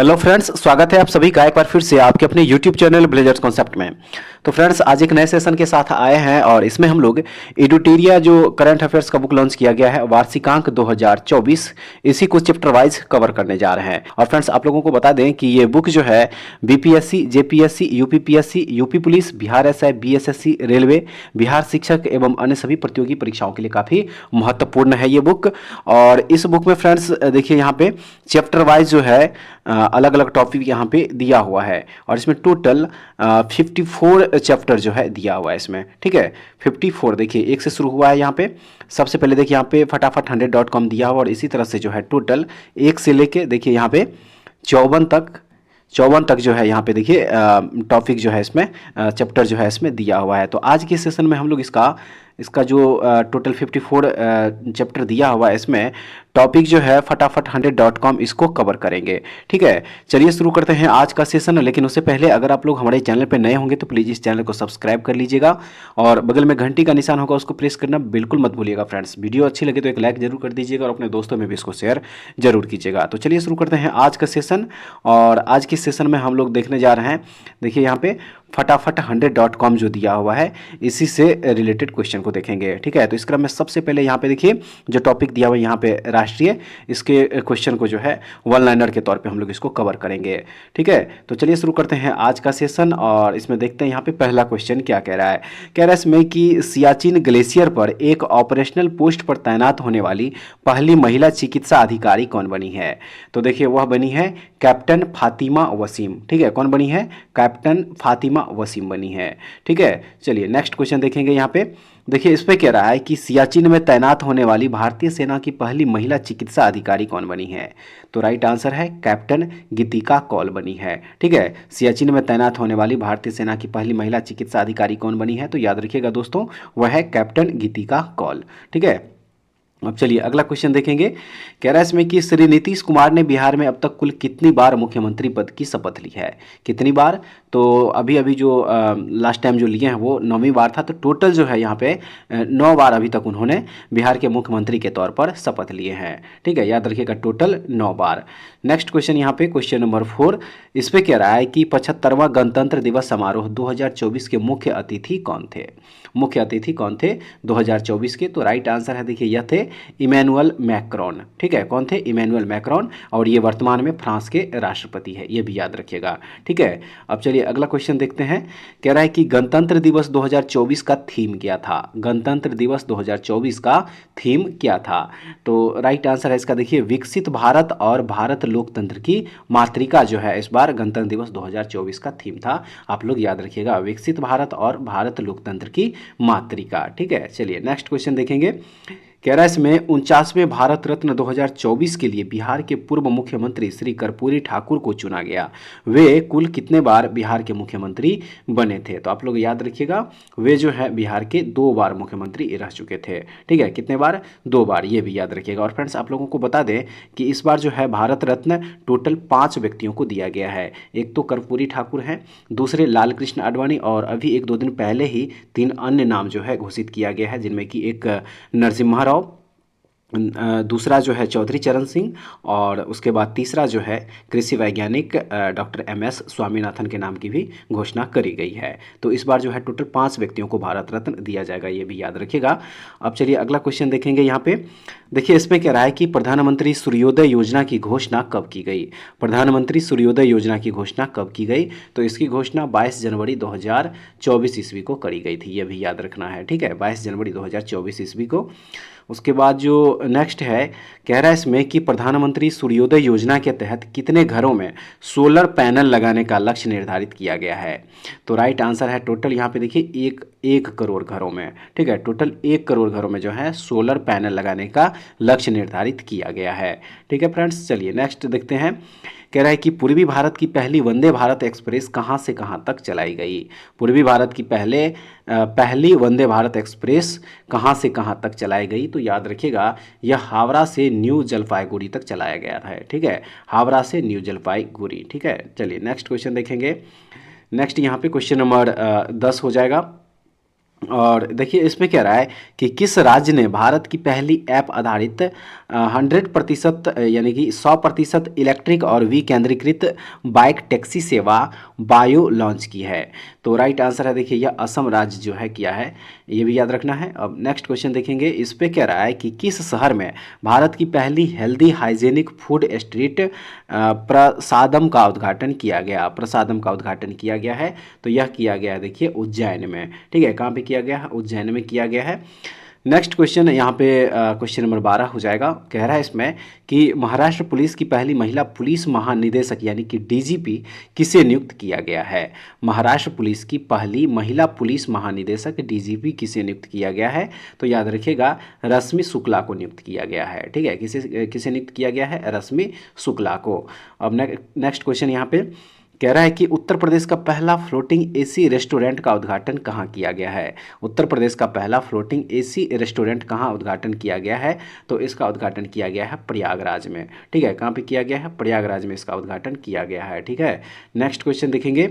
Hello friends, स्वागत है आप सभी का एक बार फिर से आपके अपने यूट्यूब चैनल ब्लेजर्स कॉन्सेप्ट में। तो फ्रेंड्स, आज एक नए सेशन के साथ आए हैं और इसमें हम लोग एडुटेरिया जो करंट अफेयर्स का बुक लॉन्च किया गया है वार्षिकांक 2024, इसी को चैप्टर वाइज कवर करने जा रहे हैं। और फ्रेंड्स, आप लोगों को बता दें कि ये बुक जो है BPSC, JPSC, UPPSC, UP police, Bihar SI, BSSC, railway, Bihar शिक्षक एवं अन्य सभी प्रतियोगी परीक्षाओं के लिए काफ़ी महत्वपूर्ण है ये बुक। और इस बुक में फ्रेंड्स देखिए, यहाँ पे चैप्टर वाइज जो है अलग अलग टॉपिक यहाँ पे दिया हुआ है और इसमें टोटल 54 चैप्टर जो है दिया हुआ है इसमें। ठीक है, 54 देखिए एक से शुरू हुआ है यहाँ पे। सबसे पहले देखिए यहाँ पे फटाफट 100.com दिया हुआ और इसी तरह से जो है टोटल एक से लेके देखिए यहाँ पे 54 तक जो है यहाँ पे देखिए टॉपिक जो है इसमें चैप्टर जो है इसमें दिया हुआ है। तो आज के सेशन में हम लोग इसका जो टोटल 54 चैप्टर दिया हुआ है इसमें टॉपिक जो है फटाफट 100.com इसको कवर करेंगे। ठीक है, चलिए शुरू करते हैं आज का सेशन। लेकिन उससे पहले अगर आप लोग हमारे चैनल पर नए होंगे तो प्लीज़ इस चैनल को सब्सक्राइब कर लीजिएगा और बगल में घंटी का निशान होगा उसको प्रेस करना बिल्कुल मत भूलिएगा। फ्रेंड्स, वीडियो अच्छी लगे तो एक लाइक जरूर कर दीजिएगा और अपने दोस्तों में भी इसको शेयर जरूर कीजिएगा। तो चलिए शुरू करते हैं आज का सेशन। और आज के सेशन में हम लोग देखने जा रहे हैं, देखिए यहाँ पे फटाफट 100.com जो दिया हुआ है इसी से रिलेटेड क्वेश्चन को देखेंगे। ठीक है, तो इस क्रम में सबसे पहले यहाँ पे देखिए जो टॉपिक दिया हुआ है यहाँ पे राष्ट्रीय, इसके क्वेश्चन को जो है वन लाइनर के तौर पे हम लोग इसको कवर करेंगे। ठीक है, तो चलिए शुरू करते हैं आज का सेशन और इसमें देखते हैं यहाँ पे पहला क्वेश्चन क्या कह रहा है। कह रहा है इसमें कि सियाचिन ग्लेशियर पर एक ऑपरेशनल पोस्ट पर तैनात होने वाली पहली महिला चिकित्सा अधिकारी कौन बनी है? तो देखिए वह बनी है कैप्टन फातिमा वसीम। ठीक है, कौन बनी है? कैप्टन फातिमा वसीम बनी है। ठीक है, चलिए नेक्स्ट क्वेश्चन देखेंगे। यहाँ पे देखिए इस पे कह रहा है कि सियाचिन में तैनात होने वाली भारतीय सेना की पहली महिला चिकित्सा अधिकारी कौन बनी है? तो राइट आंसर है कैप्टन गीतिका कौल बनी है। ठीक है, सियाचिन में तैनात होने वाली भारतीय सेना की पहली महिला चिकित्सा अधिकारी कौन बनी है? तो याद रखिएगा दोस्तों, वह है कैप्टन गीतिका कौल। ठीक है, अब चलिए अगला क्वेश्चन देखेंगे। कह रहा है इसमें कि श्री नीतीश कुमार ने बिहार में अब तक कुल कितनी बार मुख्यमंत्री पद की शपथ ली है? कितनी बार? तो अभी अभी जो लास्ट टाइम जो लिए हैं वो 9वीं बार था। तो टोटल जो है यहाँ पे 9 बार अभी तक उन्होंने बिहार के मुख्यमंत्री के तौर पर शपथ लिए हैं। ठीक है, याद रखिएगा टोटल 9 बार। नेक्स्ट क्वेश्चन यहाँ पे क्वेश्चन नंबर 4, इस पे कह रहा है कि 75वां गणतंत्र दिवस समारोह 2024 के मुख्य अतिथि कौन थे? मुख्य अतिथि कौन थे 2024 के? तो राइट आंसर है देखिए यह थे इमैनुअल मैक्रोन। ठीक है, कौन थे? इमैनुअल मैक्रोन, और ये वर्तमान में फ्रांस के राष्ट्रपति है, ये भी याद रखिएगा। ठीक है, अब चलिए अगला क्वेश्चन देखते हैं। कह रहा है कि गणतंत्र दिवस 2024 का थीम क्या था? गणतंत्र दिवस 2024 का थीम क्या था? तो राइट आंसर है इसका देखिए विकसित भारत और भारत लोकतंत्र की मातृका जो है इस बार गणतंत्र दिवस 2024 का थीम था। आप लोग याद रखिएगा विकसित भारत और भारत लोकतंत्र की मातृका। ठीक है, चलिए नेक्स्ट क्वेश्चन देखेंगे। कह रहा है इसमें 49वें भारत रत्न 2024 के लिए बिहार के पूर्व मुख्यमंत्री श्री कर्पूरी ठाकुर को चुना गया। वे कुल कितने बार बिहार के मुख्यमंत्री बने थे? तो आप लोग याद रखिएगा वे जो है बिहार के 2 बार मुख्यमंत्री रह चुके थे। ठीक है, कितने बार? 2 बार, ये भी याद रखिएगा। और फ्रेंड्स, आप लोगों को बता दें कि इस बार जो है भारत रत्न टोटल 5 व्यक्तियों को दिया गया है। एक तो कर्पूरी ठाकुर हैं, दूसरे लाल कृष्ण आडवाणी, और अभी 1-2 दिन पहले ही 3 अन्य नाम जो है घोषित किया गया है, जिनमें कि एक नरसिम्हा राव, दूसरा जो है चौधरी चरण सिंह, और उसके बाद तीसरा जो है कृषि वैज्ञानिक डॉक्टर MS स्वामीनाथन के नाम की भी घोषणा करी गई है। तो इस बार जो है टोटल 5 व्यक्तियों को भारत रत्न दिया जाएगा, ये भी याद रखिएगा। अब चलिए अगला क्वेश्चन देखेंगे। यहाँ पे देखिए इसमें कह रहा है कि प्रधानमंत्री सूर्योदय योजना की घोषणा कब की गई? प्रधानमंत्री सूर्योदय योजना की घोषणा कब की गई? तो इसकी घोषणा 22 जनवरी 2024 ईस्वी को करी गई थी, ये भी याद रखना है। ठीक है, 22 जनवरी 2024 ईस्वी को। उसके बाद जो नेक्स्ट है, कह रहा है इसमें कि प्रधानमंत्री सूर्योदय योजना के तहत कितने घरों में सोलर पैनल लगाने का लक्ष्य निर्धारित किया गया है? तो राइट आंसर है टोटल यहाँ पे देखिए 1 करोड़ घरों में। ठीक है, टोटल 1 करोड़ घरों में जो है सोलर पैनल लगाने का लक्ष्य निर्धारित किया गया है। ठीक है फ्रेंड्स, चलिए नेक्स्ट देखते हैं। कह रहा है कि पूर्वी भारत की पहली वंदे भारत एक्सप्रेस कहाँ से कहाँ तक चलाई गई? पूर्वी भारत की पहली वंदे भारत एक्सप्रेस कहाँ से कहाँ तक चलाई गई? तो याद रखिएगा यह हावड़ा से न्यू जलपाईगुड़ी तक चलाया गया है। ठीक है, हावड़ा से न्यू जलपाईगुड़ी। ठीक है, चलिए नेक्स्ट क्वेश्चन देखेंगे। नेक्स्ट यहाँ पे क्वेश्चन नंबर 10 हो जाएगा। और देखिए इसमें कह रहा है कि किस राज्य ने भारत की पहली ऐप आधारित 100% यानी कि 100% इलेक्ट्रिक और विकेंद्रीकृत बाइक टैक्सी सेवा बायो लॉन्च की है। तो राइट आंसर है देखिए यह असम राज्य जो है किया है, ये भी याद रखना है। अब नेक्स्ट क्वेश्चन देखेंगे, इस पे कह रहा है कि किस शहर में भारत की पहली हेल्दी हाइजेनिक फूड स्ट्रीट प्रसादम का उद्घाटन किया गया, प्रसादम का उद्घाटन किया गया है। तो यह किया गया है देखिए उज्जैन में, ठीक है, कहाँ पे किया गया है, उज्जैन में किया गया है। नेक्स्ट क्वेश्चन यहाँ पे क्वेश्चन नंबर 12 हो जाएगा। कह रहा है इसमें कि महाराष्ट्र पुलिस की पहली महिला पुलिस महानिदेशक यानी कि डीजीपी किसे नियुक्त किया गया है। महाराष्ट्र पुलिस की पहली महिला पुलिस महानिदेशक डीजीपी किसे नियुक्त किया गया है। तो याद रखिएगा रश्मि शुक्ला को नियुक्त किया गया है, ठीक है, किसे किसे नियुक्त किया गया है, रश्मि शुक्ला को। अब नेक्स्ट क्वेश्चन यहाँ पे कह रहा है कि उत्तर प्रदेश का पहला फ्लोटिंग एसी रेस्टोरेंट का उद्घाटन कहाँ किया गया है। उत्तर प्रदेश का पहला फ्लोटिंग एसी रेस्टोरेंट कहाँ उद्घाटन किया गया है। तो इसका उद्घाटन किया गया है प्रयागराज में, ठीक है, कहाँ पे किया गया है, प्रयागराज में इसका उद्घाटन किया गया है, ठीक है। नेक्स्ट क्वेश्चन देखेंगे,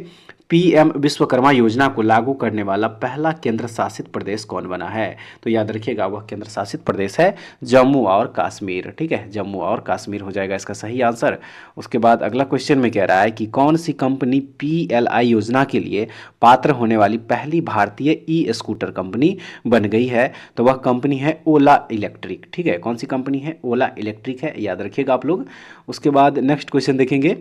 पीएम विश्वकर्मा योजना को लागू करने वाला पहला केंद्र शासित प्रदेश कौन बना है। तो याद रखिएगा वह केंद्र शासित प्रदेश है जम्मू और कश्मीर, ठीक है, जम्मू और कश्मीर हो जाएगा इसका सही आंसर। उसके बाद अगला क्वेश्चन में कह रहा है कि कौन सी कंपनी पीएलआई योजना के लिए पात्र होने वाली पहली भारतीय ई स्कूटर कंपनी बन गई है। तो वह कंपनी है ओला इलेक्ट्रिक, ठीक है, कौन सी कंपनी है, ओला इलेक्ट्रिक है, याद रखिएगा आप लोग। उसके बाद नेक्स्ट क्वेश्चन देखेंगे,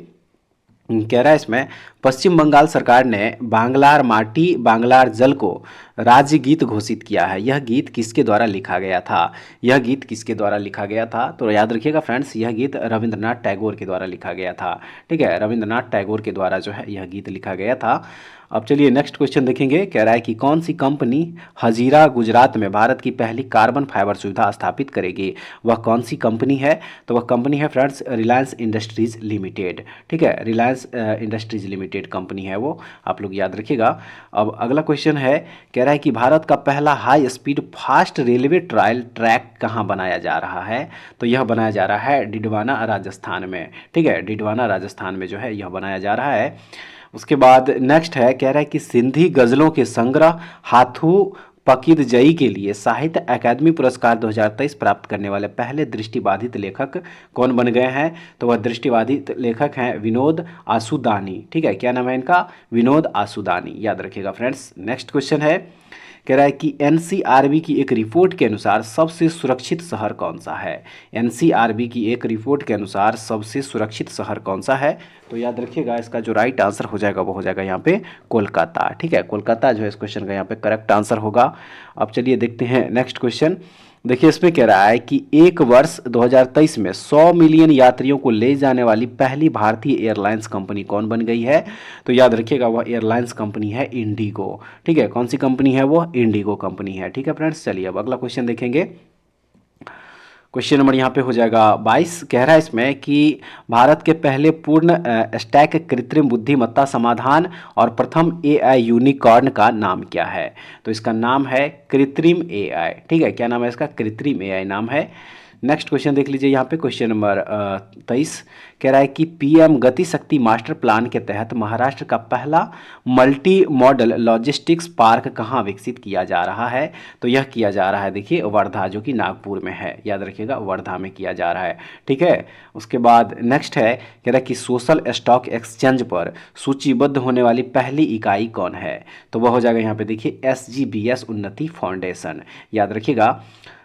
कह रहा है इसमें पश्चिम बंगाल सरकार ने बांग्लार माटी बांग्लार जल को राज्य गीत घोषित किया है। यह गीत किसके द्वारा लिखा गया था, यह गीत किसके द्वारा लिखा गया था। तो याद रखिएगा फ्रेंड्स यह गीत रविंद्रनाथ टैगोर के द्वारा लिखा गया था, ठीक है, रविंद्रनाथ टैगोर के द्वारा जो है यह गीत लिखा गया था। अब चलिए नेक्स्ट क्वेश्चन देखेंगे, कह रहा है कि कौन सी कंपनी हजीरा गुजरात में भारत की पहली कार्बन फाइबर सुविधा स्थापित करेगी। वह कौन सी कंपनी है। तो वह कंपनी है फ्रेंड्स रिलायंस इंडस्ट्रीज लिमिटेड, ठीक है, रिलायंस इंडस्ट्रीज लिमिटेड कंपनी है वो, आप लोग याद रखिएगा। अब अगला क्वेश्चन है, कह रहा है कि भारत का पहला high speed fast railway trial track कहाँ बनाया जा रहा है। तो यह बनाया जा रहा है डिडवाना राजस्थान में, ठीक है, डिडवाना राजस्थान में जो है यह बनाया जा रहा है। उसके बाद नेक्स्ट है, कह रहा है कि सिंधी गज़लों के संग्रह हाथू पकीद जई के लिए साहित्य अकादमी पुरस्कार 2023 प्राप्त करने वाले पहले दृष्टिबाधित लेखक कौन बन गए हैं। तो वह दृष्टिबाधित लेखक हैं विनोद आसूदानी, ठीक है, क्या नाम है इनका, विनोद आसूदानी, याद रखिएगा फ्रेंड्स। नेक्स्ट क्वेश्चन है, कह रहा है कि एनसीआरबी की एक रिपोर्ट के अनुसार सबसे सुरक्षित शहर कौन सा है। एनसीआरबी की एक रिपोर्ट के अनुसार सबसे सुरक्षित शहर कौन सा है। तो याद रखिएगा इसका जो राइट आंसर हो जाएगा वो हो जाएगा यहाँ पे कोलकाता, ठीक है, कोलकाता जो है इस क्वेश्चन का यहाँ पे करेक्ट आंसर होगा। अब चलिए देखते हैं नेक्स्ट क्वेश्चन। देखिए इसमें कह रहा है कि एक वर्ष 2023 में 100 मिलियन यात्रियों को ले जाने वाली पहली भारतीय एयरलाइंस कंपनी कौन बन गई है। तो याद रखिएगा वह एयरलाइंस कंपनी है इंडिगो, ठीक है, कौन सी कंपनी है वो, इंडिगो कंपनी है, ठीक है फ्रेंड्स। चलिए अब अगला क्वेश्चन देखेंगे, क्वेश्चन नंबर यहाँ पे हो जाएगा 22। कह रहा है इसमें कि भारत के पहले पूर्ण स्टैक कृत्रिम बुद्धिमत्ता समाधान और प्रथम एआई यूनिकॉर्न का नाम क्या है। तो इसका नाम है कृत्रिम एआई, ठीक है, क्या नाम है इसका, कृत्रिम एआई नाम है। नेक्स्ट क्वेश्चन देख लीजिए यहाँ पे क्वेश्चन नंबर 23। कह रहा है कि पीएम गति शक्ति मास्टर प्लान के तहत महाराष्ट्र का पहला मल्टी मॉडल लॉजिस्टिक्स पार्क कहाँ विकसित किया जा रहा है। तो यह किया जा रहा है देखिए वर्धा, जो कि नागपुर में है, याद रखिएगा वर्धा में किया जा रहा है, ठीक है। उसके बाद नेक्स्ट है, कह रहा है कि सोशल स्टॉक एक्सचेंज पर सूचीबद्ध होने वाली पहली इकाई कौन है। तो वह हो जाएगा यहाँ पे देखिए SGBS उन्नति फाउंडेशन, याद रखिएगा।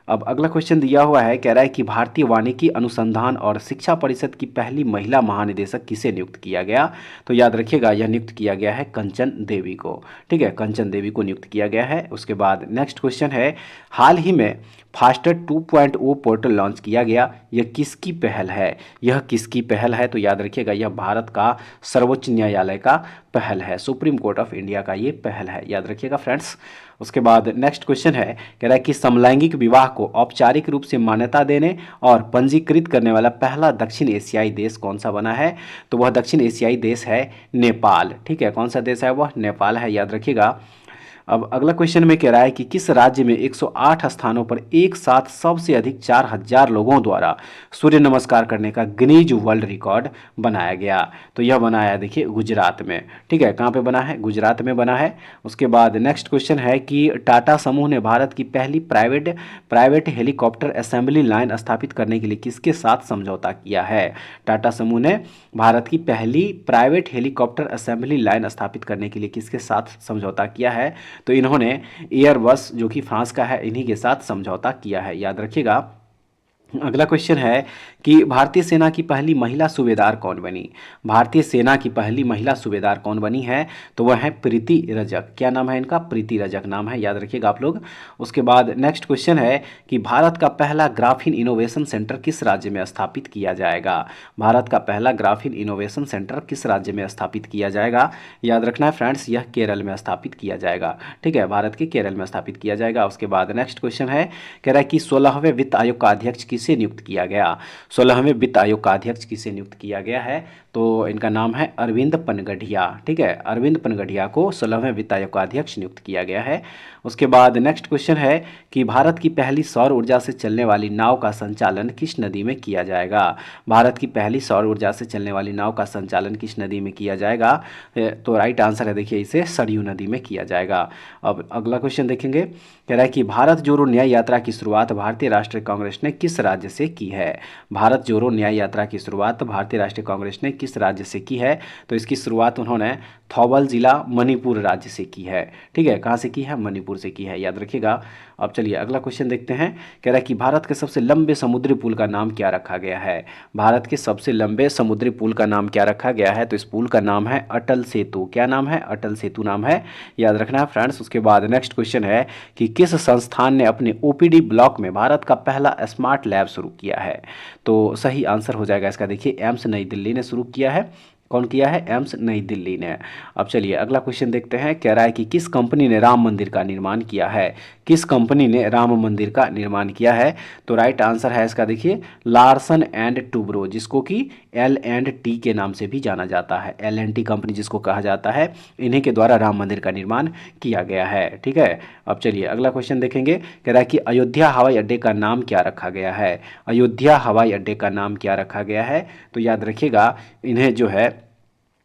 अब अगला क्वेश्चन दिया हुआ है, कह रहा है कि भारतीय वानिकी अनुसंधान और शिक्षा परिषद की पहली महिला महानिदेशक किसे नियुक्त किया गया। तो याद रखिएगा यह नियुक्त किया गया है कंचन देवी को, ठीक है, कंचन देवी को नियुक्त किया गया है। उसके बाद नेक्स्ट क्वेश्चन है, हाल ही में फास्टर 2.0 पोर्टल लॉन्च किया गया, यह किसकी पहल है, यह किसकी पहल है। तो याद रखिएगा यह भारत का सर्वोच्च न्यायालय का पहल है, सुप्रीम कोर्ट ऑफ इंडिया का ये पहल है, याद रखिएगा फ्रेंड्स। उसके बाद नेक्स्ट क्वेश्चन है, कह रहा है कि समलैंगिक विवाह को औपचारिक रूप से मान्यता देने और पंजीकृत करने वाला पहला दक्षिण एशियाई देश कौन सा बना है। तो वह दक्षिण एशियाई देश है नेपाल, ठीक है, कौन सा देश है वह, नेपाल है, याद रखिएगा। अब अगला क्वेश्चन में कह रहा है कि किस राज्य में 108 स्थानों पर एक साथ सबसे अधिक 4000 लोगों द्वारा सूर्य नमस्कार करने का गिनीज वर्ल्ड रिकॉर्ड बनाया गया। तो यह बनाया है देखिए गुजरात में। ठीक है, कहाँ पे बना है? गुजरात में बना है। उसके बाद नेक्स्ट क्वेश्चन है कि टाटा समूह ने भारत की पहली प्राइवेट हेलीकॉप्टर असेंबली लाइन स्थापित करने के लिए किसके साथ समझौता किया है? टाटा समूह ने भारत की पहली प्राइवेट हेलीकॉप्टर असेंबली लाइन स्थापित करने के लिए किसके साथ समझौता किया है? तो इन्होंने एयरबस जो कि फ्रांस का है, इन्हीं के साथ समझौता किया है, याद रखिएगा। अगला क्वेश्चन है कि भारतीय सेना की पहली महिला सूबेदार कौन बनी? भारतीय सेना की पहली महिला सूबेदार कौन बनी है? तो वह है प्रीति रजक। क्या नाम है इनका? प्रीति रजक नाम है, याद रखिएगा आप लोग। उसके बाद नेक्स्ट क्वेश्चन है कि भारत का पहला ग्राफीन इनोवेशन सेंटर किस राज्य में स्थापित किया जाएगा? भारत का पहला ग्राफीन इनोवेशन सेंटर किस राज्य में स्थापित किया जाएगा? याद रखना है फ्रेंड्स, यह केरल में स्थापित किया जाएगा। ठीक है, भारत के केरल में स्थापित किया जाएगा। उसके बाद नेक्स्ट क्वेश्चन है, कह रहा है कि 16वें वित्त आयोग का अध्यक्ष किसे नियुक्त किया गया? 16वें वित्त आयोग का अध्यक्ष किसे नियुक्त किया गया है? तो इनका नाम है अरविंद पनगढ़िया। ठीक है, अरविंद पनगढ़िया को 16वें वित्त आयोग का अध्यक्ष नियुक्त किया गया है। उसके बाद नेक्स्ट क्वेश्चन है कि भारत की पहली सौर ऊर्जा से चलने वाली नाव का संचालन किस नदी में किया जाएगा? भारत की पहली सौर ऊर्जा से चलने वाली नाव का संचालन किस नदी में किया जाएगा? तो राइट आंसर है देखिए, इसे सरयू नदी में किया जाएगा। अब अगला क्वेश्चन देखेंगे, कह रहा है कि भारत जोड़ो न्याय यात्रा की शुरुआत भारतीय राष्ट्रीय कांग्रेस ने किस राज्य से की है? भारत जोड़ो न्याय यात्रा की शुरुआत भारतीय राष्ट्रीय कांग्रेस ने किस राज्य से की है? तो इसकी शुरुआत उन्होंने थौबल जिला मणिपुर राज्य से की है। ठीक है, कहाँ से की है? मणिपुर से की है, याद रखिएगा। अब चलिए अगला क्वेश्चन देखते हैं। कह रहा है कि भारत के सबसे लंबे समुद्री पुल का नाम क्या रखा गया है? भारत के सबसे लंबे समुद्री पुल का नाम क्या रखा गया है? तो इस पुल का नाम है अटल सेतु। क्या नाम है? अटल सेतु नाम है, याद रखना है फ्रेंड्स। उसके बाद नेक्स्ट क्वेश्चन है कि किस संस्थान ने अपने ओपीडी ब्लॉक में भारत का पहला स्मार्ट लैब शुरू किया है? तो सही आंसर हो जाएगा इसका देखिए, एम्स नई दिल्ली ने शुरू किया है। कौन किया है? एम्स नई दिल्ली ने। अब चलिए अगला क्वेश्चन देखते हैं। कह रहा है कि किस कंपनी ने राम मंदिर का निर्माण किया है? किस कंपनी ने राम मंदिर का निर्माण किया है? तो राइट आंसर है इसका देखिए लार्सन एंड टूब्रो, जिसको कि L&T के नाम से भी जाना जाता है। L&T कंपनी जिसको कहा जाता है, इन्हीं के द्वारा राम मंदिर का निर्माण किया गया है। ठीक है, अब चलिए अगला क्वेश्चन देखेंगे। कह रहा है कि अयोध्या हवाई अड्डे का नाम क्या रखा गया है? अयोध्या हवाई अड्डे का नाम क्या रखा गया है? तो याद रखिएगा, इन्हें जो है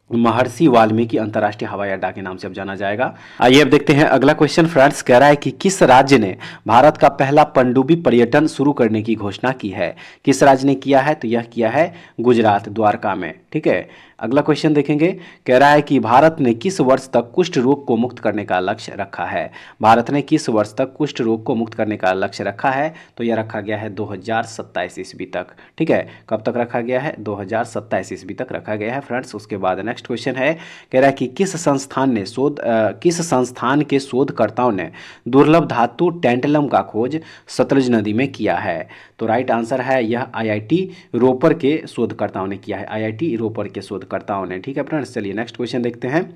महर्षि वाल्मीकि अंतर्राष्ट्रीय हवाई अड्डा के नाम से अब जाना जाएगा। आइए अब देखते हैं अगला क्वेश्चन फ्रेंड्स। कह रहा है कि किस राज्य ने भारत का पहला पनडुब्बी पर्यटन शुरू करने की घोषणा की है? किस राज्य ने किया है? तो यह किया है गुजरात, द्वारका में। ठीक है, अगला क्वेश्चन देखेंगे। कह रहा है कि भारत ने किस वर्ष तक कुष्ठ रोग को मुक्त करने का लक्ष्य रखा है? भारत ने किस वर्ष तक कुष्ठ रोग को मुक्त करने का लक्ष्य रखा है? तो यह रखा गया है 2027 ईस्वी तक। ठीक है, कब तक रखा गया है? 2027 ईस्वी तक रखा गया है फ्रेंड्स। उसके बाद नेक्स्ट क्वेश्चन है, कह रहा है कि किस संस्थान के शोधकर्ताओं ने दुर्लभ धातु टेंटलम का खोज सतलज नदी में किया है? तो राइट आंसर है यह आईआईटी रोपर के शोधकर्ताओं ने किया है, आईआईटी रोपर के शोधकर्ताओं ने। ठीक है फ्रेंड्स, चलिए नेक्स्ट क्वेश्चन देखते हैं।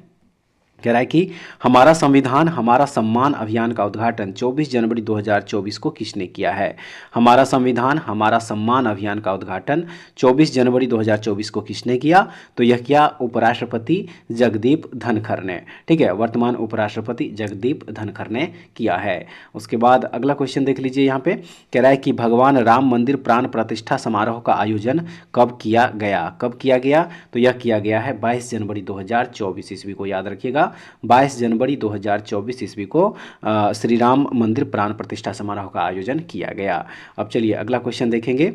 कह रहा है कि हमारा संविधान हमारा सम्मान अभियान का उद्घाटन 24 जनवरी 2024 को किसने किया है? हमारा संविधान हमारा सम्मान अभियान का उद्घाटन 24 जनवरी 2024 को किसने किया? तो यह किया उपराष्ट्रपति जगदीप धनखड़ ने। ठीक है, वर्तमान उपराष्ट्रपति जगदीप धनखड़ ने किया है। उसके बाद अगला क्वेश्चन देख लीजिए यहाँ पे। कह रहा है कि भगवान राम मंदिर प्राण प्रतिष्ठा समारोह का आयोजन कब किया गया? कब किया गया? तो यह किया गया है 22 जनवरी 2024 ईस्वी को, याद रखिएगा। 22 जनवरी 2024 ईस्वी को श्री राम मंदिर प्राण प्रतिष्ठा समारोह का आयोजन किया गया। अब चलिए अगला क्वेश्चन देखेंगे।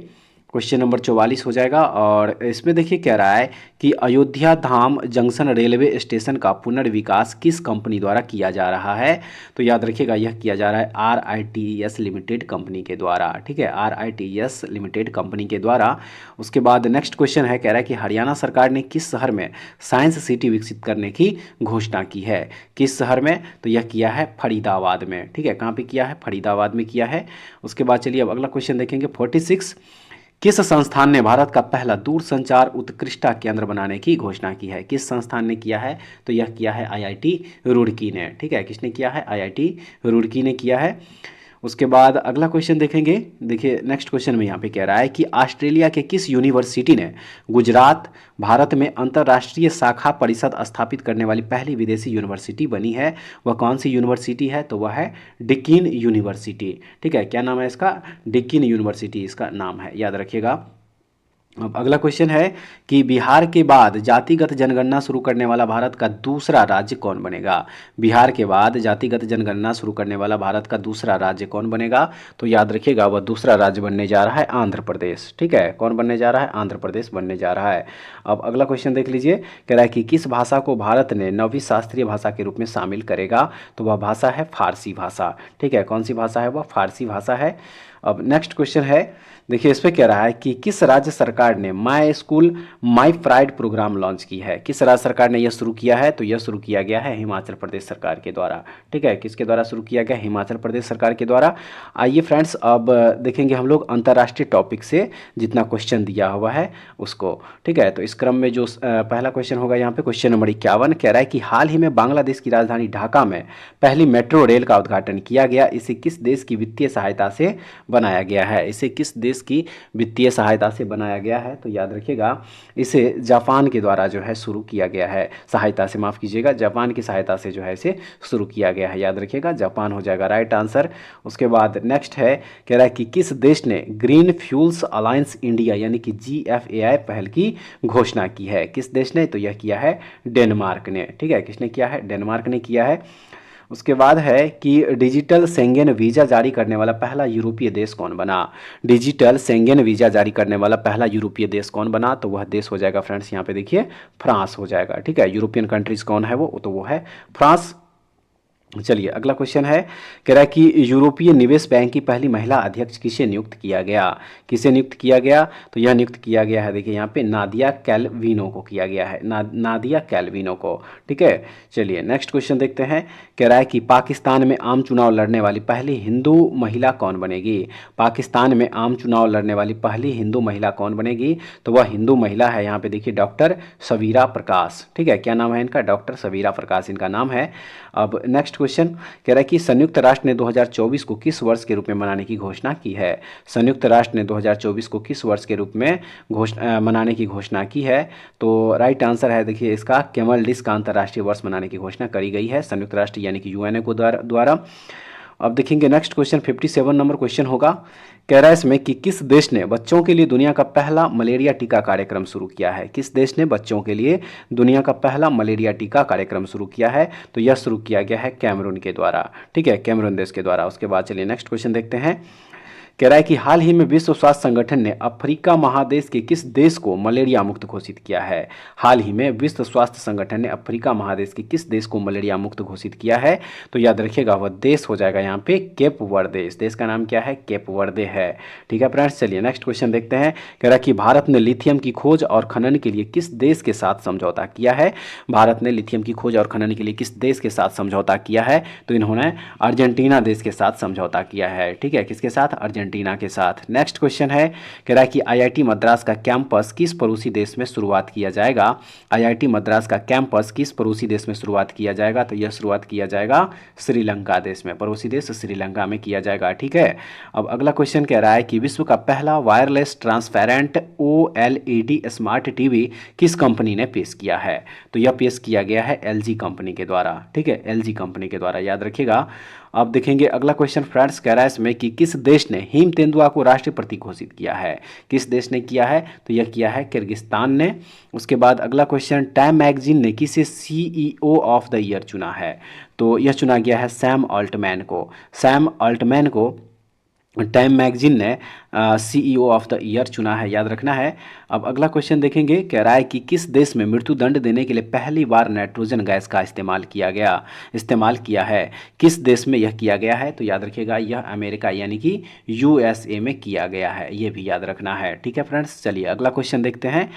क्वेश्चन नंबर 44 हो जाएगा और इसमें देखिए कह रहा है कि अयोध्या धाम जंक्शन रेलवे स्टेशन का पुनर्विकास किस कंपनी द्वारा किया जा रहा है? तो याद रखिएगा यह किया जा रहा है RITES लिमिटेड कंपनी के द्वारा। ठीक है, RITES लिमिटेड कंपनी के द्वारा। उसके बाद नेक्स्ट क्वेश्चन है, कह रहा है कि हरियाणा सरकार ने किस शहर में साइंस सिटी विकसित करने की घोषणा की है? किस शहर में? तो यह किया है फरीदाबाद में। ठीक है, कहाँ पे किया है? फरीदाबाद में किया है। उसके बाद चलिए अब अगला क्वेश्चन देखेंगे 46। किस संस्थान ने भारत का पहला दूरसंचार उत्कृष्टता केंद्र बनाने की घोषणा की है? किस संस्थान ने किया है? तो यह किया है IIT रुड़की ने। ठीक है, किसने किया है? IIT रुड़की ने किया है। उसके बाद अगला क्वेश्चन देखेंगे। देखिए नेक्स्ट क्वेश्चन में यहाँ पे कह रहा है कि ऑस्ट्रेलिया के किस यूनिवर्सिटी ने गुजरात भारत में अंतर्राष्ट्रीय शाखा परिषद स्थापित करने वाली पहली विदेशी यूनिवर्सिटी बनी है। वह कौन सी यूनिवर्सिटी है? तो वह है डिकिन यूनिवर्सिटी। ठीक है, क्या नाम है इसका? डिकिन यूनिवर्सिटी इसका नाम है, याद रखिएगा। अब अगला क्वेश्चन है कि बिहार के बाद जातिगत जनगणना शुरू करने वाला भारत का दूसरा राज्य कौन बनेगा? बिहार के बाद जातिगत जनगणना शुरू करने वाला भारत का दूसरा राज्य कौन बनेगा? तो याद रखिएगा, वह दूसरा राज्य बनने जा रहा है आंध्र प्रदेश। ठीक है, कौन बनने जा रहा है? आंध्र प्रदेश बनने जा रहा है। अब अगला क्वेश्चन देख लीजिए, कह रहा है कि किस भाषा को भारत ने नवीं शास्त्रीय भाषा के रूप में शामिल करेगा? तो वह भाषा है फारसी भाषा। ठीक है, कौन सी भाषा है? वह फारसी भाषा है। अब नेक्स्ट क्वेश्चन है, देखिए इस पे कह रहा है कि किस राज्य सरकार ने my school my pride programme launch की है? किस राज्य सरकार ने यह शुरू किया है? तो यह शुरू किया गया है हिमाचल प्रदेश सरकार के द्वारा। ठीक है, किसके द्वारा शुरू किया गया? हिमाचल प्रदेश सरकार के द्वारा। आइए फ्रेंड्स, अब देखेंगे हम लोग अंतर्राष्ट्रीय टॉपिक से जितना क्वेश्चन दिया हुआ है उसको। ठीक है, तो इस क्रम में जो पहला क्वेश्चन होगा यहाँ पे क्वेश्चन नंबर 51, कह रहा है कि हाल ही में बांग्लादेश की राजधानी ढाका में पहली मेट्रो रेल का उद्घाटन किया गया। इसे किस देश की वित्तीय सहायता से बनाया गया है? इसे किस देश की वित्तीय सहायता से बनाया गया है? तो याद रखिएगा, इसे जापान के द्वारा जो है शुरू किया गया है। सहायता से, माफ़ कीजिएगा, जापान की सहायता से जो है इसे शुरू किया गया है। याद रखिएगा, जापान हो जाएगा राइट आंसर। उसके बाद नेक्स्ट है, कह रहा है कि किस देश ने ग्रीन फ्यूल्स अलायंस इंडिया यानी कि GFAI पहल की घोषणा की है? किस देश ने? तो यह किया है डेनमार्क ने। ठीक है, किसने किया है? डेनमार्क ने किया है। उसके बाद है कि डिजिटल शेंगेन वीज़ा जारी करने वाला पहला यूरोपीय देश कौन बना? डिजिटल शेंगेन वीज़ा जारी करने वाला पहला यूरोपीय देश कौन बना? तो वह देश हो जाएगा फ्रेंड्स, यहाँ पे देखिए फ्रांस हो जाएगा। ठीक है, यूरोपियन कंट्रीज कौन है वो? तो वो है फ्रांस। चलिए अगला क्वेश्चन है, कह रहा है कि यूरोपीय निवेश बैंक की पहली महिला अध्यक्ष किसे नियुक्त किया गया? किसे नियुक्त किया गया? तो यह नियुक्त किया गया है, देखिए यहाँ पे नादिया कैलविनो को किया गया है, नादिया कैलविनो को। ठीक है, चलिए नेक्स्ट क्वेश्चन देखते हैं। कह रहा है कि पाकिस्तान में आम चुनाव लड़ने वाली पहली हिंदू महिला कौन बनेगी? पाकिस्तान में आम चुनाव लड़ने वाली पहली हिंदू महिला कौन बनेगी? तो वह हिंदू महिला है, यहाँ पे देखिए डॉक्टर सबीरा प्रकाश। ठीक है, क्या नाम है इनका? डॉक्टर सबीरा प्रकाश इनका नाम है। अब नेक्स्ट क्वेश्चन कह रहा है कि संयुक्त राष्ट्र ने 2024 को किस वर्ष के रूप में मनाने की घोषणा की है? संयुक्त राष्ट्र ने 2024 को किस वर्ष के रूप में मनाने की घोषणा की है? तो राइट आंसर है देखिए इसका कैमल डिस्क का अंतर्राष्ट्रीय वर्ष मनाने की घोषणा करी गई है संयुक्त राष्ट्र यानी कि UN को द्वारा। अब देखेंगे नेक्स्ट क्वेश्चन 57 नंबर क्वेश्चन होगा। कह रहा है इसमें कि किस देश ने बच्चों के लिए दुनिया का पहला मलेरिया टीका कार्यक्रम शुरू किया है? किस देश ने बच्चों के लिए दुनिया का पहला मलेरिया टीका कार्यक्रम शुरू किया है? तो यह शुरू किया गया है कैमरून के द्वारा। ठीक है, कैमरून देश के द्वारा। उसके बाद चलिए नेक्स्ट क्वेश्चन देखते हैं। कह रहा है कि हाल ही में विश्व स्वास्थ्य संगठन ने अफ्रीका महादेश के किस देश को मलेरिया मुक्त घोषित किया है? हाल ही में विश्व स्वास्थ्य संगठन ने अफ्रीका महादेश के किस देश को मलेरिया मुक्त घोषित किया है? तो याद रखिएगा वह देश हो जाएगा यहाँ पे केप वर्दे। इस देश का नाम क्या है? केप वर्दे है। ठीक है फ्रेंड्स, चलिए नेक्स्ट क्वेश्चन देखते हैं। कह रहा है कि भारत ने लिथियम की खोज और खनन के लिए किस देश के साथ समझौता किया है? भारत ने लिथियम की खोज और खनन के लिए किस देश के साथ समझौता किया है? तो इन्होंने अर्जेंटीना देश के साथ समझौता किया है। ठीक है, किसके साथ? अर्जेंटीना के साथ। नेक्स्ट क्वेश्चन है, कह रहा है कि IIT मद्रास का कैंपस किस पड़ोसी देश में शुरुआत किया जाएगा? IIT मद्रास का कैंपस किस पड़ोसी देश में शुरुआत किया जाएगा? तो यह शुरुआत किया जाएगा श्रीलंका देश में, पड़ोसी देश श्रीलंका में किया जाएगा। ठीक है, अब अगला क्वेश्चन कह रहा है कि विश्व का पहला wireless transparent OLED smart TV किस कंपनी ने पेश किया है? तो यह पेश किया गया है LG कंपनी के द्वारा। ठीक है, LG कंपनी के द्वारा, याद रखिएगा। अब देखेंगे अगला क्वेश्चन फ्रेंड्स, कह रहा है इसमें कि किस देश ने हिम तेंदुआ को राष्ट्रीय प्रतीक घोषित किया है? किस देश ने किया है? तो यह किया है किर्गिस्तान ने। उसके बाद अगला क्वेश्चन, टाइम मैगजीन ने किसे CEO ऑफ द ईयर चुना है? तो यह चुना गया है सैम ऑल्टमैन को। सैम ऑल्टमैन को टाइम मैगजीन ने CEO ऑफ द ईयर चुना है, याद रखना है। अब अगला क्वेश्चन देखेंगे, कह रहा है कि किस देश में मृत्युदंड देने के लिए पहली बार नाइट्रोजन गैस का इस्तेमाल किया है? किस देश में यह किया गया है? तो याद रखिएगा यह अमेरिका यानी कि USA में किया गया है, ये भी याद रखना है। ठीक है फ्रेंड्स, चलिए अगला क्वेश्चन देखते हैं।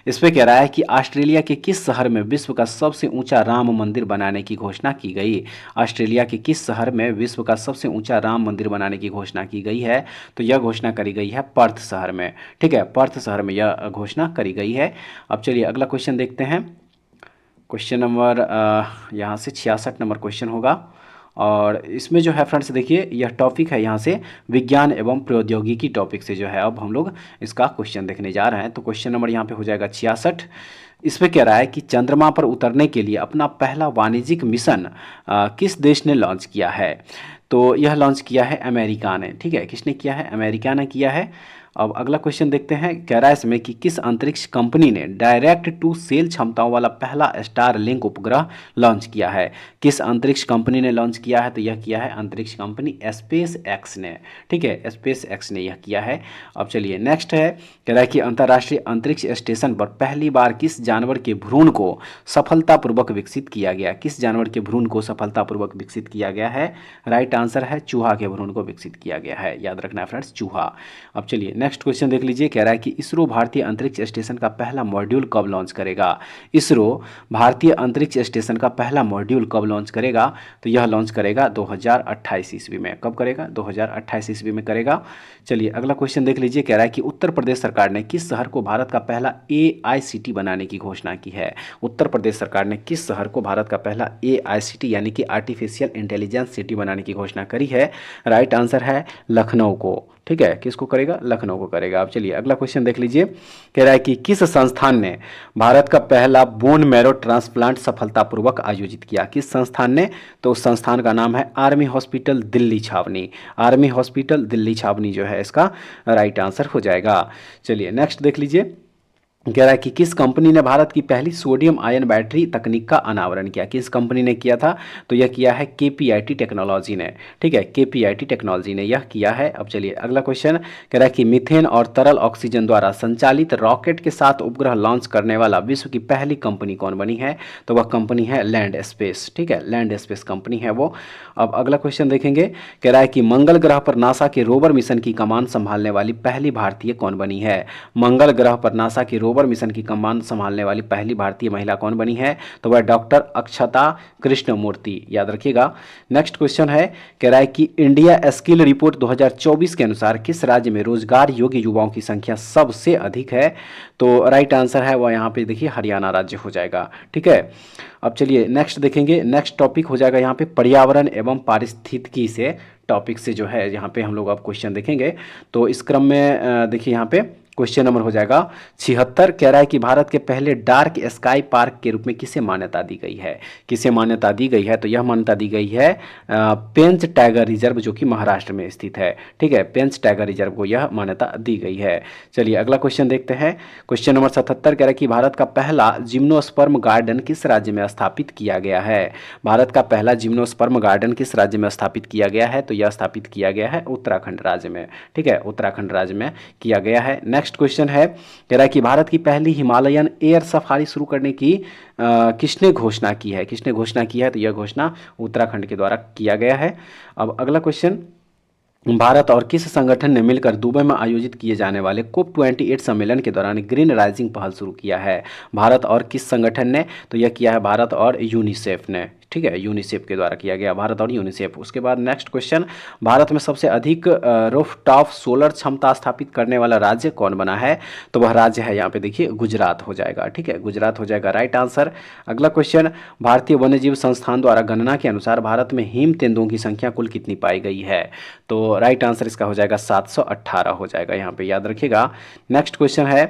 इस पे कह रहा है कि ऑस्ट्रेलिया के किस शहर में विश्व का सबसे ऊंचा राम मंदिर बनाने की घोषणा की गई? ऑस्ट्रेलिया के किस शहर में विश्व का सबसे ऊंचा राम मंदिर बनाने की घोषणा की गई है? तो यह घोषणा करी गई है पर्थ शहर में। ठीक है, पर्थ शहर में यह घोषणा करी गई है। अब चलिए अगला क्वेश्चन देखते हैं। क्वेश्चन नंबर यहाँ से 66 नंबर क्वेश्चन होगा। और इसमें जो है फ्रेंड्स देखिए यह टॉपिक है यहाँ से विज्ञान एवं प्रौद्योगिकी टॉपिक से जो है अब हम लोग इसका क्वेश्चन देखने जा रहे हैं। तो क्वेश्चन नंबर यहाँ पे हो जाएगा 66। इसमें कह रहा है कि चंद्रमा पर उतरने के लिए अपना पहला वाणिज्यिक मिशन किस देश ने लॉन्च किया है। तो यह लॉन्च किया है अमेरिका ने, ठीक है, किसने किया है, अमेरिका ने किया है। अब अगला क्वेश्चन देखते हैं, कह रहा है इसमें कि किस अंतरिक्ष कंपनी ने डायरेक्ट टू सेल क्षमताओं वाला पहला स्टार लिंक उपग्रह लॉन्च किया है। किस अंतरिक्ष कंपनी ने लॉन्च किया है, तो यह किया है अंतरिक्ष कंपनी स्पेस एक्स ने, ठीक है, स्पेस एक्स ने यह किया है। अब चलिए नेक्स्ट है, कह रहा है कि अंतर्राष्ट्रीय अंतरिक्ष स्टेशन पर पहली बार किस जानवर के भ्रूण को सफलतापूर्वक विकसित किया गया। किस जानवर के भ्रूण को सफलतापूर्वक विकसित किया गया है, राइट आंसर है चूहा के भ्रूण को विकसित किया गया है, याद रखना है फ्रेंड्स, चूहा। अब चलिए नेक्स्ट क्वेश्चन देख लीजिए, कह रहा है कि इसरो भारतीय अंतरिक्ष स्टेशन का पहला मॉड्यूल कब लॉन्च करेगा। इसरो भारतीय अंतरिक्ष स्टेशन का पहला मॉड्यूल कब लॉन्च करेगा, तो यह लॉन्च करेगा 2028 ईस्वी में। कब करेगा, 2028 ईस्वी में करेगा। चलिए अगला क्वेश्चन देख लीजिए, कह रहा है कि उत्तर प्रदेश सरकार ने किस शहर को भारत का पहला AICT बनाने की घोषणा की है। उत्तर प्रदेश सरकार ने किस शहर को भारत का पहला AICT यानी कि आर्टिफिशियल इंटेलिजेंस सिटी बनाने की घोषणा करी है, राइट आंसर है लखनऊ को, ठीक है, किसको करेगा, लखनऊ को करेगा। अब चलिए अगला क्वेश्चन देख लीजिए, कह रहा है कि किस संस्थान ने भारत का पहला बोन मैरो ट्रांसप्लांट सफलतापूर्वक आयोजित किया। किस संस्थान ने, तो उस संस्थान का नाम है आर्मी हॉस्पिटल दिल्ली छावनी। आर्मी हॉस्पिटल दिल्ली छावनी जो है इसका राइट आंसर हो जाएगा। चलिए नेक्स्ट देख लीजिए, कह रहा है कि किस कंपनी ने भारत की पहली सोडियम आयन बैटरी तकनीक का अनावरण किया। किस कंपनी ने किया था, तो यह किया है KPIT टेक्नोलॉजी ने, ठीक है, KPIT टेक्नोलॉजी ने यह किया है। अब चलिए अगला क्वेश्चन, कह रहा है कि मीथेन और तरल ऑक्सीजन द्वारा संचालित रॉकेट के साथ उपग्रह लॉन्च करने वाला विश्व की पहली कंपनी कौन बनी है, तो वह कंपनी है लैंड स्पेस, ठीक है, लैंड स्पेस कंपनी है वो। अब अगला क्वेश्चन देखेंगे, कह रहा है कि मंगल ग्रह पर नासा के रोवर मिशन की कमान संभालने वाली पहली भारतीय कौन बनी है। मंगल ग्रह पर नासा की रोवर मिशन की कमान संभालने वाली पहली भारतीय महिला कौन बनी है, तो वह डॉक्टर अक्षता कृष्णमूर्ति, याद रखिएगा। नेक्स्ट क्वेश्चन है, कह रहा है कि इंडिया स्किल रिपोर्ट 2024 के अनुसार किस राज्य में रोजगार योग्य युवाओं की संख्या सबसे अधिक है, तो राइट आंसर है वह यहाँ पे देखिए हरियाणा राज्य हो जाएगा, ठीक है। अब चलिए नेक्स्ट देखेंगे, नेक्स्ट टॉपिक हो जाएगा यहाँ पे पर्यावरण एवं पारिस्थितिकी से टॉपिक से जो है यहाँ पे हम लोग अब क्वेश्चन देखेंगे। तो इस क्रम में देखिए यहाँ पे क्वेश्चन नंबर हो जाएगा 76। कह रहा है कि भारत के पहले डार्क स्काई पार्क के रूप में किसे मान्यता दी गई है। किसे मान्यता दी गई है, तो यह मान्यता दी गई है पेंच टाइगर रिजर्व जो कि महाराष्ट्र में स्थित है, ठीक है, पेंच टाइगर रिजर्व को यह मान्यता दी गई है। चलिए अगला क्वेश्चन देखते हैं, क्वेश्चन नंबर 77। कह रहा है कि भारत का पहला जिम्नोस्पर्म गार्डन किस राज्य में स्थापित किया गया है। भारत का पहला जिम्नोस्पर्म गार्डन किस राज्य में स्थापित किया गया है, तो यह स्थापित किया गया है उत्तराखंड राज्य में, ठीक है, उत्तराखंड राज्य में किया गया है। नेक्स्ट क्वेश्चन है, कह रहा है कि भारत की पहली हिमालयन एयर सफारी शुरू करने की किसने घोषणा की है। किसने घोषणा की है, तो यह घोषणा उत्तराखंड के द्वारा किया गया है। अब अगला क्वेश्चन, भारत और किस संगठन ने मिलकर दुबई में आयोजित किए जाने वाले COP28 सम्मेलन के दौरान ग्रीन राइजिंग पहल शुरू किया है। भारत और किस संगठन ने, तो यह किया है भारत और यूनिसेफ ने, ठीक है, यूनिसेफ के द्वारा किया गया, भारत और यूनिसेफ। उसके बाद नेक्स्ट क्वेश्चन, भारत में सबसे अधिक रूफटॉप सोलर क्षमता स्थापित करने वाला राज्य कौन बना है, तो वह राज्य है यहाँ पे देखिए गुजरात हो जाएगा, ठीक है, गुजरात हो जाएगा राइट आंसर। अगला क्वेश्चन, भारतीय वन्यजीव संस्थान द्वारा गणना के अनुसार भारत में हिम तेंदुओं की संख्या कुल कितनी पाई गई है, तो राइट आंसर इसका हो जाएगा 718 हो जाएगा, यहाँ पे याद रखिएगा। नेक्स्ट क्वेश्चन है,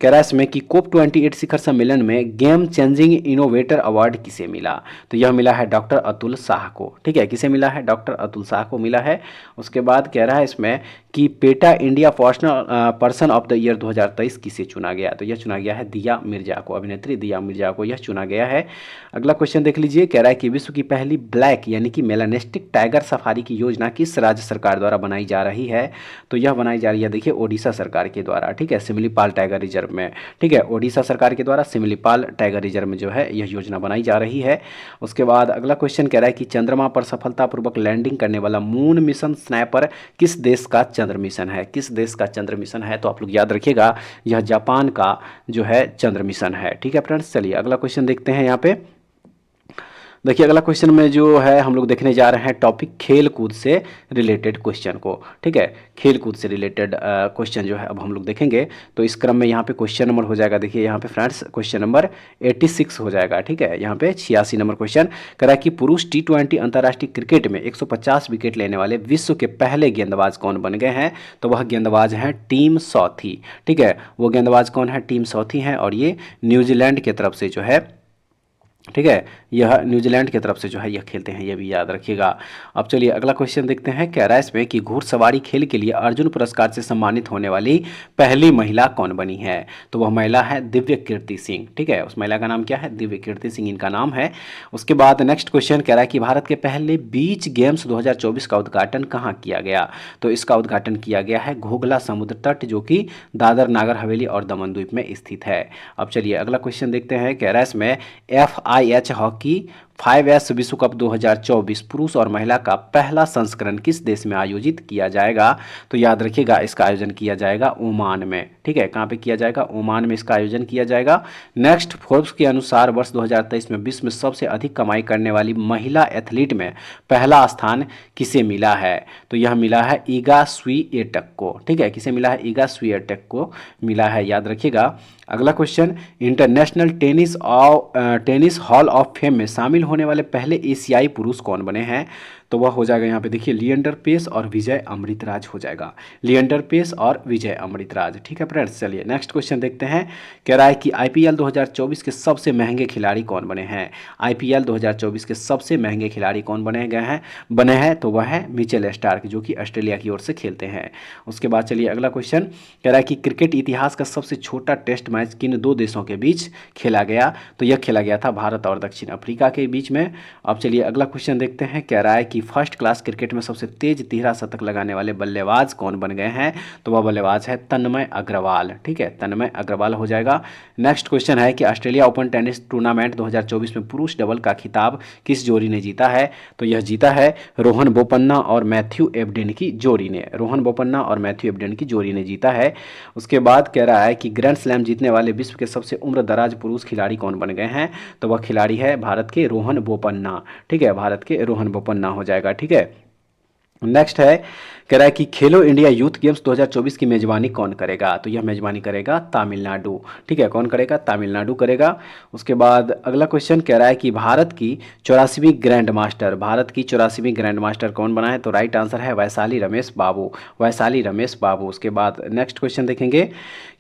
कह रहा है इसमें कि COP28 शिखर सम्मेलन में गेम चेंजिंग इनोवेटर अवार्ड किसे मिला, तो यह मिला है डॉक्टर अतुल शाह को, ठीक है, किसे मिला है, डॉक्टर अतुल शाह को मिला है। उसके बाद कह रहा है इसमें कि PETA India person of the year 2023 किसे चुना गया, तो यह चुना गया है दिया मिर्जा को, अभिनेत्री दिया मिर्जा को यह चुना गया है। अगला क्वेश्चन देख लीजिए, कह रहा है कि विश्व की पहली ब्लैक यानी कि मेलानिस्टिक टाइगर सफारी की योजना किस राज्य सरकार द्वारा बनाई जा रही है, तो यह बनाई जा रही है देखिए ओडिशा सरकार के द्वारा, ठीक है, सिमलीपाल टाइगर रिजर्व में, ठीक है, ओडिशा सरकार के द्वारा सिमलीपाल टाइगर रिजर्व में जो है यह योजना बनाई जा रही है। उसके बाद अगला क्वेश्चन कह रहा है कि चंद्रमा पर सफलतापूर्वक लैंडिंग करने वाला मून मिशन स्नैपर किस देश का चंद्र मिशन है। किस देश का चंद्र मिशन है, तो आप लोग याद रखिएगा यह जापान का जो है चंद्र मिशन है, ठीक है फ्रेंड्स। चलिए अगला क्वेश्चन देखते हैं यहाँ पे, देखिए अगला क्वेश्चन में जो है हम लोग देखने जा रहे हैं टॉपिक खेल कूद से रिलेटेड क्वेश्चन को, ठीक है। खेल कूद से रिलेटेड क्वेश्चन जो है अब हम लोग देखेंगे। तो इस क्रम में यहाँ पे क्वेश्चन नंबर हो जाएगा, देखिए यहाँ पे फ्रेंड्स क्वेश्चन नंबर 86 हो जाएगा, ठीक है। यहाँ पे 86 नंबर क्वेश्चन कह रहा है कि पुरुष T20 अंतर्राष्ट्रीय क्रिकेट में 150 विकेट लेने वाले विश्व के पहले गेंदबाज कौन बन गए हैं। तो वह गेंदबाज हैं टीम सॉथी, ठीक है। वो गेंदबाज कौन है, टीम सॉथी हैं, और ये न्यूजीलैंड की तरफ से जो है, ठीक है, यह न्यूजीलैंड की तरफ से जो है यह खेलते हैं, यह भी याद रखिएगा। अब चलिए अगला क्वेश्चन देखते हैं। कह रहा है इसमें कि घुड़सवारी खेल के लिए अर्जुन पुरस्कार से सम्मानित होने वाली पहली महिला कौन बनी है। तो वह महिला है दिव्य कीर्ति सिंह, ठीक है। उस महिला का नाम क्या है, दिव्य कीर्ति सिंह इनका नाम है। उसके बाद नेक्स्ट क्वेश्चन कह रहा है कि भारत के पहले बीच गेम्स 2024 का उद्घाटन कहाँ किया गया। तो इसका उद्घाटन किया गया है घोघला समुद्र तट, जो कि दादर नागर हवेली और दमन द्वीप में स्थित है। अब चलिए अगला क्वेश्चन देखते हैं। कह रहा है इसमें FIH हॉकी 5S विश्व कप 2024 पुरुष और महिला का पहला संस्करण किस देश में आयोजित किया जाएगा। तो याद रखिएगा इसका आयोजन किया जाएगा ओमान में, ठीक है। कहाँ पे किया जाएगा, ओमान में इसका आयोजन किया जाएगा। नेक्स्ट फोर्ब्स के अनुसार वर्ष 2023 में विश्व में सबसे अधिक कमाई करने वाली महिला एथलीट में पहला स्थान किसे मिला है। तो यह मिला है ईगा स्वीएटेक को, ठीक है। किसे मिला है, ईगा स्वीएटेक को मिला है, याद रखिएगा। अगला question, international tennis hall of fame में शामिल होने वाले पहले एशियाई पुरुष कौन बने हैं। तो वह हो जाएगा यहाँ पे देखिए लिएंडर पेस और विजय अमृतराज हो जाएगा, लिएंडर पेस और विजय अमृतराज, ठीक है फ्रेंड्स। चलिए नेक्स्ट क्वेश्चन देखते हैं। कह रहा है कि IPL 2024 के सबसे महंगे खिलाड़ी कौन बने हैं। IPL 2024 के सबसे महंगे खिलाड़ी कौन बने हैं तो वह है मिचेल स्टार्क, जो कि ऑस्ट्रेलिया की ओर से खेलते हैं। उसके बाद चलिए अगला क्वेश्चन कह रहा है कि क्रिकेट इतिहास का सबसे छोटा टेस्ट मैच किन दो देशों के बीच खेला गया। तो यह खेला गया था भारत और दक्षिण अफ्रीका के बीच में। अब चलिए अगला क्वेश्चन देखते हैं। कह रहा है कि फर्स्ट क्लास क्रिकेट में सबसे तेज तिहरा शतक लगाने वाले बल्लेबाज कौन बन गए हैं। तो वह बल्लेबाज है तन्मय अग्रवाल, ठीक है, तन्मय अग्रवाल हो जाएगा। नेक्स्ट क्वेश्चन है कि ऑस्ट्रेलिया ओपन टेनिस टूर्नामेंट 2024 में पुरुष डबल का खिताब किस जोड़ी ने जीता है। तो यह जीता है रोहन बोपन्ना और मैथ्यू एबडेन की जोड़ी ने, रोहन बोपन्ना और मैथ्यू एबडेन की जोड़ी ने जीता है। उसके बाद कह रहा है कि ग्रैंड स्लैम जीतने वाले विश्व के सबसे उम्र दराज पुरुष खिलाड़ी कौन बन गए हैं। तो वह खिलाड़ी है भारत के रोहन बोपन्ना, ठीक है, भारत के रोहन बोपन्ना हो जाएगा, ठीक है। नेक्स्ट है, कह रहा है कि खेलो इंडिया यूथ गेम्स 2024 की मेजबानी कौन करेगा। तो यह मेजबानी करेगा तमिलनाडु, ठीक है, कौन करेगा, तमिलनाडु करेगा। उसके बाद अगला क्वेश्चन कह रहा है कि भारत की 84वीं ग्रैंड मास्टर कौन बना है। तो राइट आंसर है वैशाली रमेश बाबू, वैशाली रमेश बाबू। उसके बाद नेक्स्ट क्वेश्चन देखेंगे।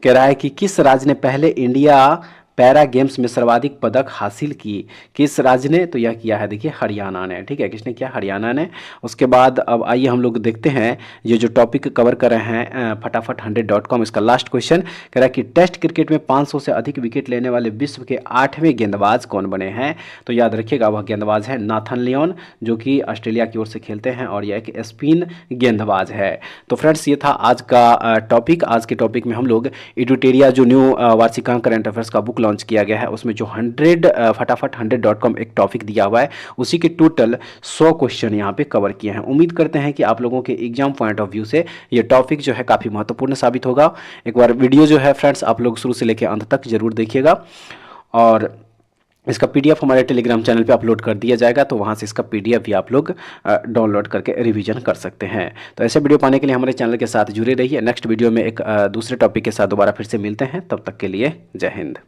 कह रहा है कि किस राज्य ने पहले इंडिया पैरा गेम्स में सर्वाधिक पदक हासिल की, किस राज्य ने। तो यह किया है देखिए हरियाणा ने, ठीक है, किसने किया, हरियाणा ने। उसके बाद अब आइए हम लोग देखते हैं ये जो टॉपिक कवर कर रहे हैं फटाफट 100.com। इसका लास्ट क्वेश्चन कह रहा है कि टेस्ट क्रिकेट में 500 से अधिक विकेट लेने वाले विश्व के 8वें गेंदबाज कौन बने हैं। तो याद रखिएगा वह गेंदबाज है नाथन लियोन, जो कि ऑस्ट्रेलिया की ओर से खेलते हैं और यह एक स्पिन गेंदबाज है। तो फ्रेंड्स ये था आज का टॉपिक। आज के टॉपिक में हम लोग एडुटेरिया जो न्यू वार्षिकांक करंट अफेयर्स का बुक लॉन्च किया गया है, उसमें जो 100 एक टॉपिक दिया हुआ है, उसी के टोटल 100 क्वेश्चन यहाँ पे कवर किए हैं। उम्मीद करते हैं कि आप लोगों के एग्जाम पॉइंट ऑफ व्यू से ये टॉपिक जो है काफ़ी महत्वपूर्ण साबित होगा। एक बार वीडियो जो है फ्रेंड्स आप लोग शुरू से लेकर अंत तक जरूर देखिएगा, और इसका PDF हमारे टेलीग्राम चैनल पे अपलोड कर दिया जाएगा, तो वहाँ से इसका PDF भी आप लोग डाउनलोड करके रिवीजन कर सकते हैं। तो ऐसे वीडियो पाने के लिए हमारे चैनल के साथ जुड़े रहिए। नेक्स्ट वीडियो में एक दूसरे टॉपिक के साथ दोबारा फिर से मिलते हैं, तब तक के लिए जय हिंद।